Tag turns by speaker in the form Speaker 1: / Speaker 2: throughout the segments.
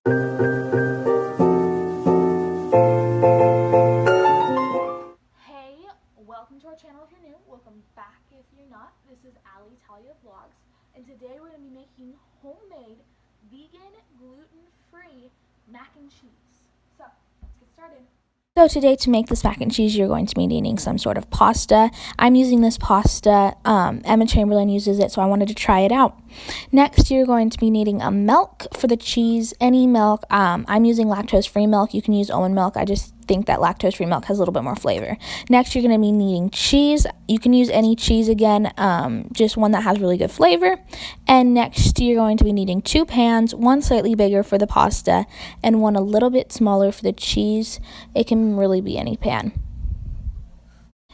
Speaker 1: Hey, welcome to our channel if you're new. Welcome back if you're not. This is Ali Talia Vlogs, and today we're going to be making homemade, vegan, gluten-free mac and cheese. So, let's get started.
Speaker 2: So today to make this mac and cheese, you're going to be needing some sort of pasta. I'm using this pasta. Emma Chamberlain uses it, so I wanted to try it out. Next, you're going to be needing a milk for the cheese, any milk. I'm using lactose-free milk. You can use almond milk. I just think that lactose-free milk has a little bit more flavor. Next, you're going to be needing cheese. You can use any cheese again, just one that has really good flavor. And next, you're going to be needing 2 pans, one slightly bigger for the pasta and one a little bit smaller for the cheese. It can really be any pan.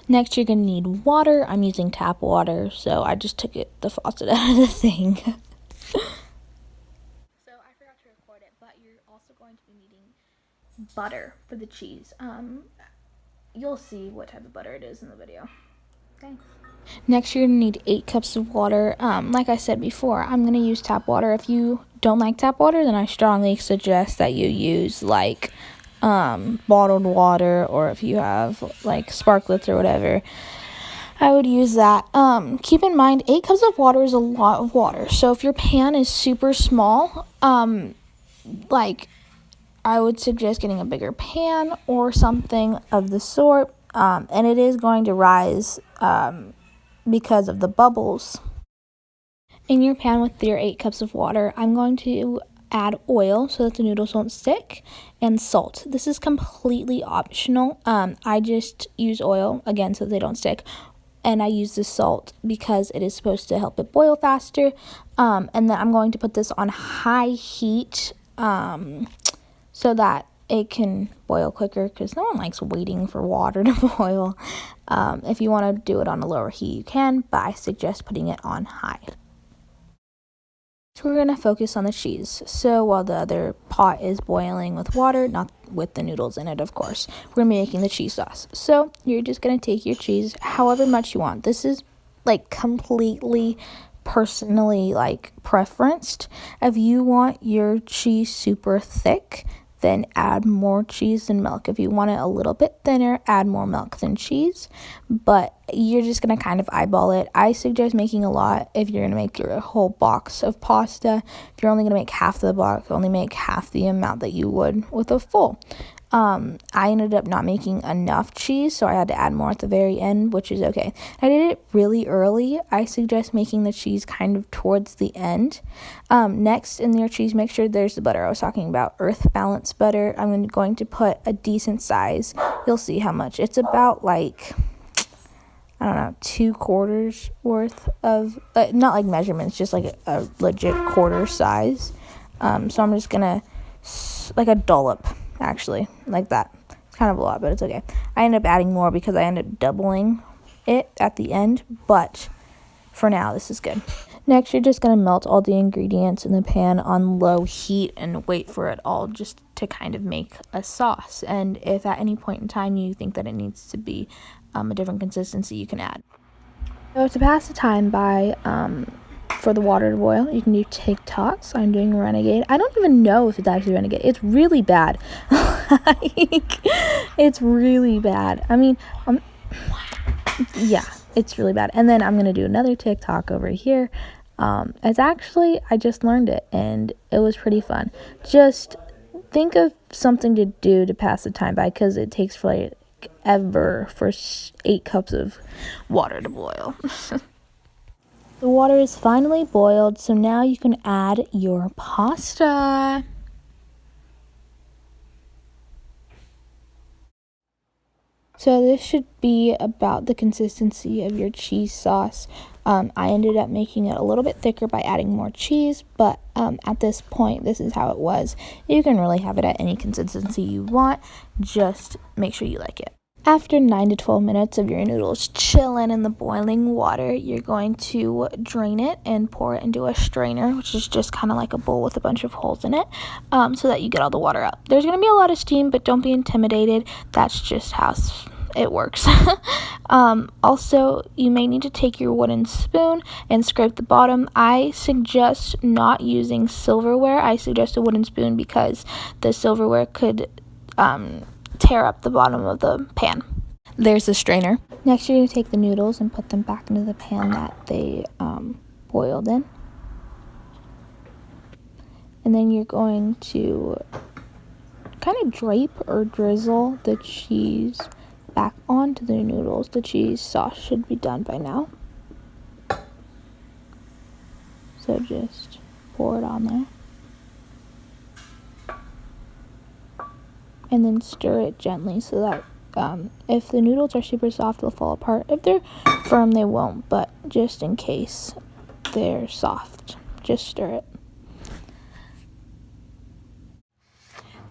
Speaker 2: Next, you're going to need water. I'm using tap water, so I just took the faucet out of the thing.
Speaker 1: So, I forgot to record it, but you're also going to be needing butter for the cheese. You'll see what type of butter it is in the video. Thanks.
Speaker 2: Next, you're going to need 8 cups of water. Like I said before, I'm going to use tap water. If you don't like tap water, then I strongly suggest that you use bottled water, or if you have like sparklets or whatever, I would use that. Keep in mind, 8 cups of water is a lot of water. So if your pan is super small, I would suggest getting a bigger pan or something of the sort. And it is going to rise because of the bubbles. In your pan with your 8 cups of water, I'm going to add oil so that the noodles won't stick, and salt. This is completely optional. I just use oil, again, so they don't stick. And I use the salt because it is supposed to help it boil faster. And then I'm going to put this on high heat so that it can boil quicker, because no one likes waiting for water to boil. If you want to do it on a lower heat, you can, but I suggest putting it on high. So we're going to focus on the cheese. So while the other pot is boiling with water, not with the noodles in it, of course, we're going to be making the cheese sauce. So you're just going to take your cheese however much you want. This is completely personally preferenced. If you want your cheese super thick, then add more cheese than milk. If you want it a little bit thinner, add more milk than cheese. But you're just going to kind of eyeball it. I suggest making a lot if you're going to make your whole box of pasta. If you're only going to make half of the box, only make half the amount that you would with a full. I ended up not making enough cheese, so I had to add more at the very end, which is okay. I did it really early. I suggest making the cheese kind of towards the end. Next, in your cheese mixture, there's the butter I was talking about, Earth Balance butter. I'm going to put a decent size. You'll see how much. It's about 2/4 worth of, not measurements, just a legit quarter size. So I'm just gonna, a dollop, actually, like that. It's kind of a lot, but it's okay. I ended up adding more because I ended up doubling it at the end, but for now, this is good. Next, you're just going to melt all the ingredients in the pan on low heat and wait for it all just to kind of make a sauce. And if at any point in time you think that it needs to be a different consistency, you can add. So to pass the time by, for the water to boil, you can do TikToks. I'm doing Renegade. I don't even know if it's actually Renegade. It's really bad. It's really bad. I mean, yeah, it's really bad. And then I'm going to do another TikTok over here. It's actually, I just learned it, and it was pretty fun. Just think of something to do to pass the time by, because it takes forever for 8 cups of water to boil. The water is finally boiled, so now you can add your pasta. So this should be about the consistency of your cheese sauce. I ended up making it a little bit thicker by adding more cheese, but at this point, this is how it was. You can really have it at any consistency you want. Just make sure you like it. After 9 to 12 minutes of your noodles chilling in the boiling water, you're going to drain it and pour it into a strainer, which is just kind of like a bowl with a bunch of holes in it, so that you get all the water out. There's going to be a lot of steam, but don't be intimidated. That's just how it works. Also, you may need to take your wooden spoon and scrape the bottom. I suggest not using silverware. I suggest a wooden spoon because the silverware could tear up the bottom of the pan. There's a strainer. Next, you're going to take the noodles and put them back into the pan that they boiled in. And then you're going to kind of drape or drizzle the cheese back onto the noodles. The cheese sauce should be done by now. So just pour it on there. And then stir it gently so that if the noodles are super soft, they'll fall apart. If they're firm, they won't, but just in case they're soft, just stir it.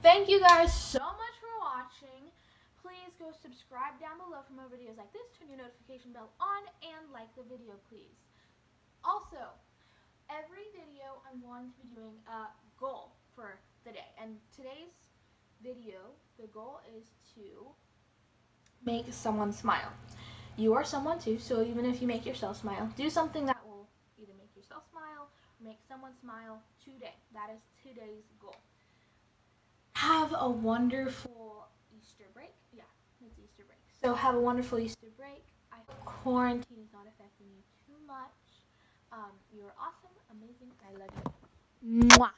Speaker 1: Thank you guys so much for watching. Please go subscribe down below for more videos like this. Turn your notification bell on and like the video, please. Also, every video I'm going to be doing a goal for the day. And today's video, the goal is to make someone smile. You are someone too, so even if you make yourself smile, do something that will either make yourself smile or make someone smile today. That is today's goal. Have a wonderful Easter break. Yeah, it's Easter break. So have a wonderful Easter break. I hope quarantine is not affecting you too much. You're awesome, amazing. I love you. Mwah.